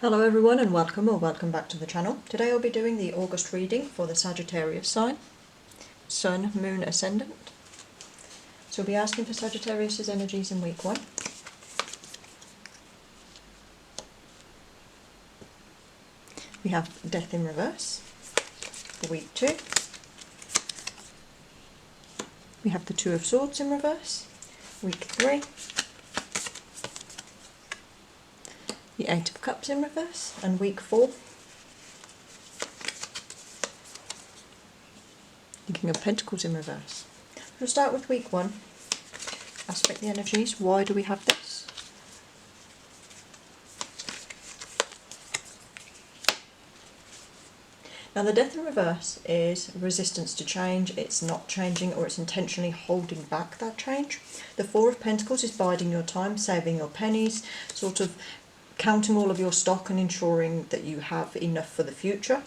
Hello everyone and welcome back to the channel. Today I'll be doing the August reading for the Sagittarius sign, Sun, Moon, Ascendant. So we'll be asking for Sagittarius' energies in week 1. We have Death in reverse for week 2. We have the Two of Swords in reverse, week 3. The Eight of Cups in reverse, and week 4. The King of Pentacles in reverse. We'll start with week 1. Aspect the energies. Why do we have this? Now the Death in reverse is resistance to change. It's not changing, or it's intentionally holding back that change. The Four of Pentacles is biding your time, saving your pennies, sort of counting all of your stock and ensuring that you have enough for the future.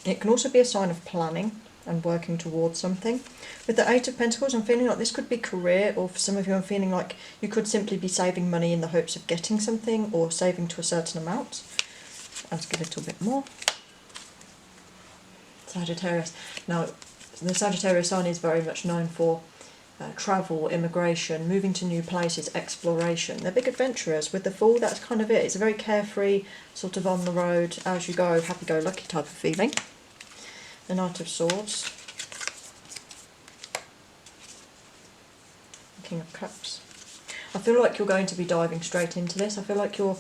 It can also be a sign of planning and working towards something. With the Eight of Pentacles, I'm feeling like this could be career, or for some of you I'm feeling like you could simply be saving money in the hopes of getting something, or saving to a certain amount. Let's get a little bit more. Sagittarius. Now the Sagittarius sign is very much known for travel, immigration, moving to new places, exploration. They're big adventurers. With the Fool, that's kind of it. It's a very carefree, sort of on the road, as you go, happy-go-lucky type of feeling. The Knight of Swords. The King of Cups. I feel like you're going to be diving straight into this. I feel like you're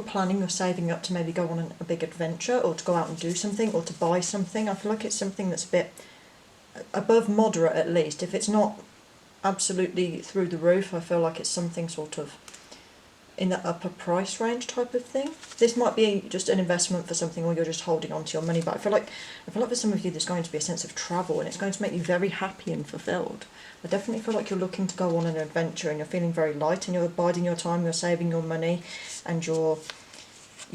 planning, you're saving up to maybe go on a big adventure, or to go out and do something, or to buy something. I feel like it's something that's a bit above moderate, at least. If it's not absolutely through the roof, I feel like it's something sort of in the upper price range type of thing. This might be just an investment for something, or you're just holding on to your money, but I feel like for some of you there's going to be a sense of travel, and it's going to make you very happy and fulfilled. I definitely feel like you're looking to go on an adventure, and you're feeling very light, and you're biding your time, you're saving your money, and you're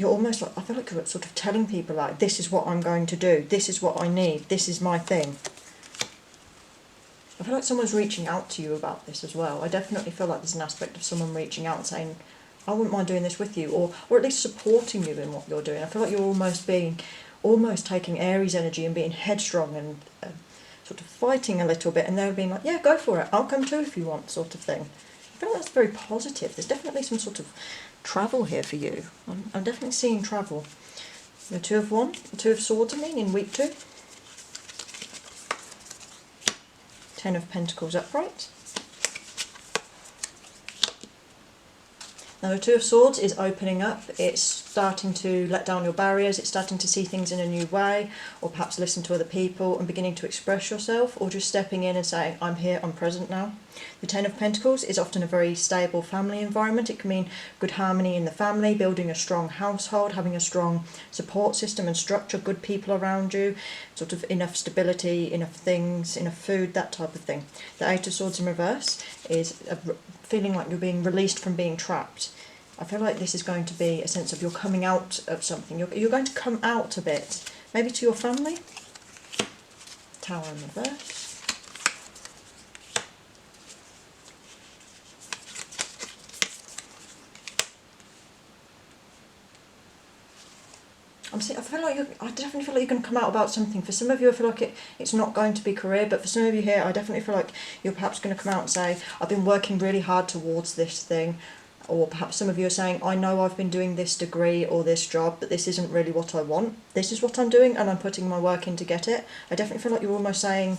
almost like, I feel like you're sort of telling people like, this is what I'm going to do, this is what I need, this is my thing. I feel like someone's reaching out to you about this as well. I definitely feel like there's an aspect of someone reaching out and saying, I wouldn't mind doing this with you, or at least supporting you in what you're doing. I feel like you're almost taking Aries energy and being headstrong and sort of fighting a little bit, and they're being like, yeah, go for it, I'll come too if you want, sort of thing. I feel like that's very positive. There's definitely some sort of travel here for you. I'm definitely seeing travel. The Two of Swords, in week 2. Ten of Pentacles upright. Now the Two of Swords is opening up. It's starting to let down your barriers. It's starting to see things in a new way, or perhaps listen to other people and beginning to express yourself, or just stepping in and saying, I'm here, I'm present now. The Ten of Pentacles is often a very stable family environment. It can mean good harmony in the family, building a strong household, having a strong support system and structure, good people around you, sort of enough stability, enough things, enough food, that type of thing. The Eight of Swords in reverse is feeling like you're being released from being trapped. I feel like this is going to be a sense of you're coming out of something. You're going to come out a bit, maybe to your family. Tower in reverse. I definitely feel like you're going to come out about something. For some of you, I feel like it's not going to be career, but for some of you here, I definitely feel like you're perhaps going to come out and say, I've been working really hard towards this thing. Or perhaps some of you are saying, I know I've been doing this degree or this job, but this isn't really what I want. This is what I'm doing, and I'm putting my work in to get it. I definitely feel like you're almost saying,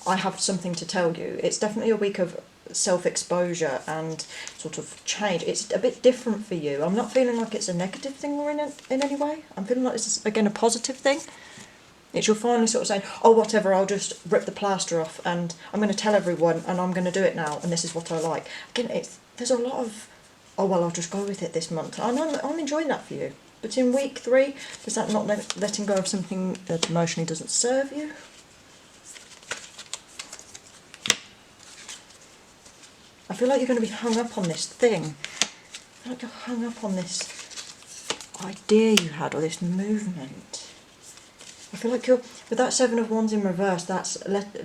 I have something to tell you. It's definitely a week of self-exposure and sort of change. It's a bit different for you. I'm not feeling like it's a negative thing or in any way. I'm feeling like this is, again, a positive thing. It's you're finally sort of saying, oh, whatever, I'll just rip the plaster off, and I'm going to tell everyone, and I'm going to do it now, and this is what I like. Again, there's a lot of, oh, well, I'll just go with it this month. And I'm enjoying that for you. But in week 3, is that not letting go of something that emotionally doesn't serve you? I feel like you're going to be hung up on this thing. I feel like you're hung up on this idea you had, or this movement. I feel like with that Seven of Wands in reverse, that's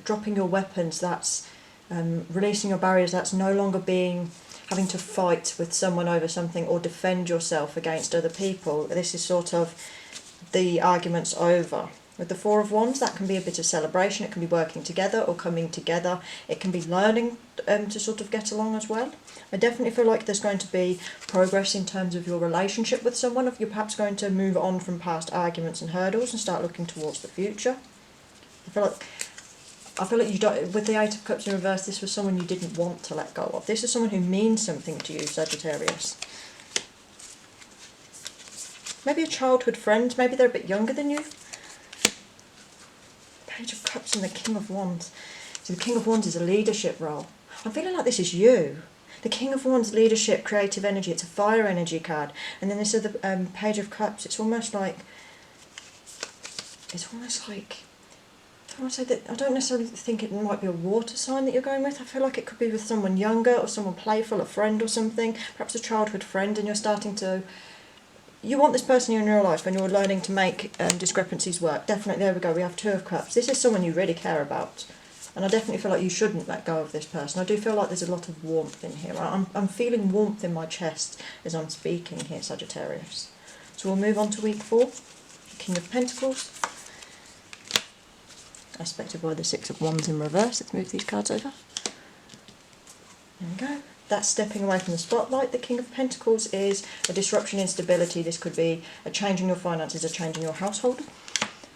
dropping your weapons, that's releasing your barriers, that's no longer being having to fight with someone over something or defend yourself against other people. This is sort of the argument's over. With the Four of Wands, that can be a bit of celebration. It can be working together or coming together. It can be learning to sort of get along as well. I definitely feel like there's going to be progress in terms of your relationship with someone. If you're perhaps going to move on from past arguments and hurdles and start looking towards the future. I feel like you don't. With the Eight of Cups in reverse, this was someone you didn't want to let go of. This is someone who means something to you, Sagittarius. Maybe a childhood friend. Maybe they're a bit younger than you. Page of Cups and the King of Wands. So the King of Wands is a leadership role. I'm feeling like this is you. The King of Wands, leadership, creative energy. It's a fire energy card. And then this other Page of Cups. It's almost like. I want to say that I don't necessarily think it might be a water sign that you're going with. I feel like it could be with someone younger or someone playful, a friend or something. Perhaps a childhood friend, and you're starting to. You want this person in your life and you're learning to make discrepancies work. Definitely, there we go, we have Two of Cups. This is someone you really care about. And I definitely feel like you shouldn't let go of this person. I do feel like there's a lot of warmth in here. I'm feeling warmth in my chest as I'm speaking here, Sagittarius. So we'll move on to week 4. King of Pentacles. Aspected by the Six of Wands in reverse. Let's move these cards over. There we go. That's stepping away from the spotlight. The King of Pentacles is a disruption in stability. This could be a change in your finances, a change in your household.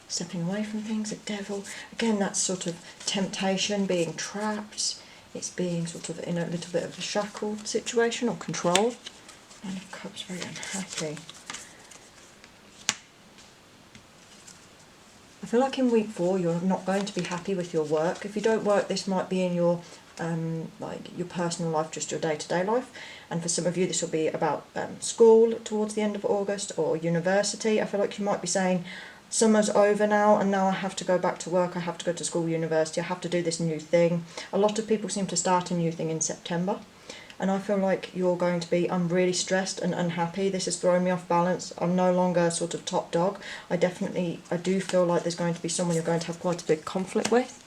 Stepping away from things, a devil. Again, that's sort of temptation, being trapped. It's being sort of in a little bit of a shackled situation or control. Nine of Cups, very unhappy. I feel like in week 4 you're not going to be happy with your work. If you don't work, this might be in your like your personal life, just your day-to-day life. And for some of you this will be about school towards the end of August or university. I feel like you might be saying summer's over now and now I have to go back to work, I have to go to school, university, I have to do this new thing. A lot of people seem to start a new thing in September. And I feel like you're going to be, I'm really stressed and unhappy, this is throwing me off balance, I'm no longer sort of top dog. I do feel like there's going to be someone you're going to have quite a big conflict with.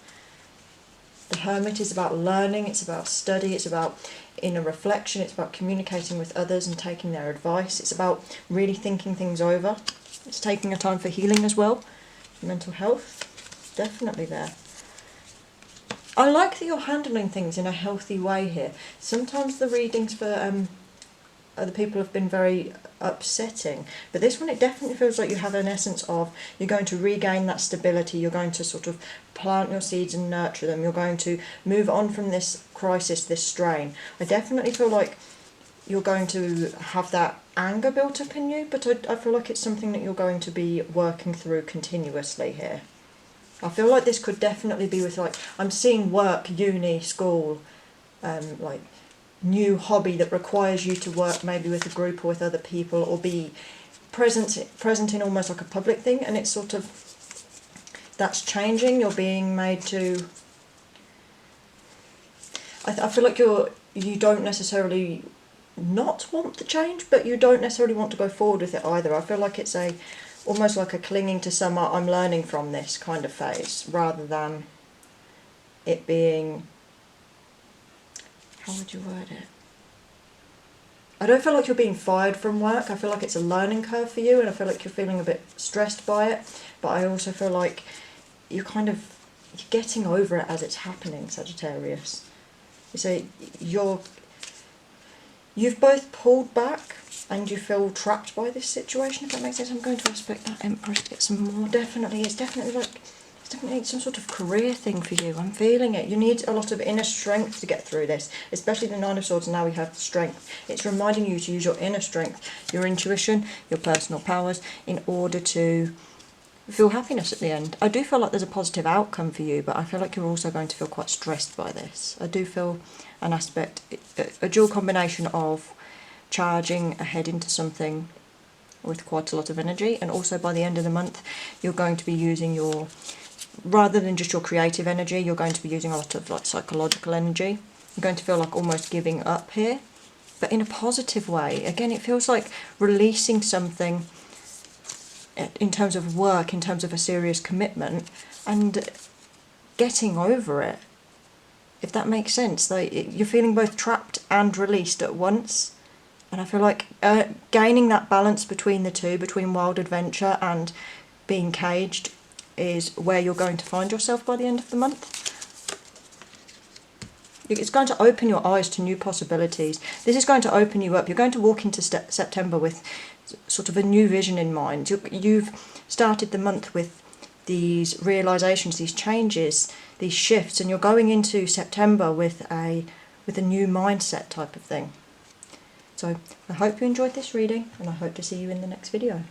The Hermit is about learning, it's about study, it's about inner reflection, it's about communicating with others and taking their advice, it's about really thinking things over. It's taking a time for healing as well. Mental health, definitely there. I like that you're handling things in a healthy way here. Sometimes the readings for other people have been very upsetting, but this one it definitely feels like you have an essence of you're going to regain that stability, you're going to sort of plant your seeds and nurture them, you're going to move on from this crisis, this strain. I definitely feel like you're going to have that anger built up in you, but I feel like it's something that you're going to be working through continuously here. I feel like this could definitely be with, like, I'm seeing work, uni, school, like new hobby that requires you to work maybe with a group or with other people or be present in almost like a public thing, and it's sort of, that's changing, you're being made to, I feel like you don't necessarily not want the change, but you don't necessarily want to go forward with it either. I feel like it's almost like a clinging to summer, I'm learning from this kind of phase, rather than it being, how would you word it? I don't feel like you're being fired from work. I feel like it's a learning curve for you, and I feel like you're feeling a bit stressed by it, but I also feel like you're getting over it as it's happening, Sagittarius. You see, you've both pulled back and you feel trapped by this situation, if that makes sense. I'm going to aspect that Empress to get some more. It's definitely some sort of career thing for you. I'm feeling it. You need a lot of inner strength to get through this, especially the Nine of Swords, and now we have strength. It's reminding you to use your inner strength, your intuition, your personal powers, in order to feel happiness at the end. I do feel like there's a positive outcome for you, but I feel like you're also going to feel quite stressed by this. I do feel an aspect, a dual combination of charging ahead into something with quite a lot of energy, and also by the end of the month you're going to be using your, rather than just your creative energy, you're going to be using a lot of like psychological energy. You're going to feel like almost giving up here, but in a positive way. Again, it feels like releasing something in terms of work, in terms of a serious commitment, and getting over it, if that makes sense. Like, you're feeling both trapped trapped and released at once. And I feel like gaining that balance between the two, between wild adventure and being caged, is where you're going to find yourself by the end of the month. It's going to open your eyes to new possibilities. This is going to open you up. You're going to walk into September with sort of a new vision in mind. You've started the month with these realizations, these changes, these shifts, and you're going into September with a new mindset type of thing. So I hope you enjoyed this reading, and I hope to see you in the next video.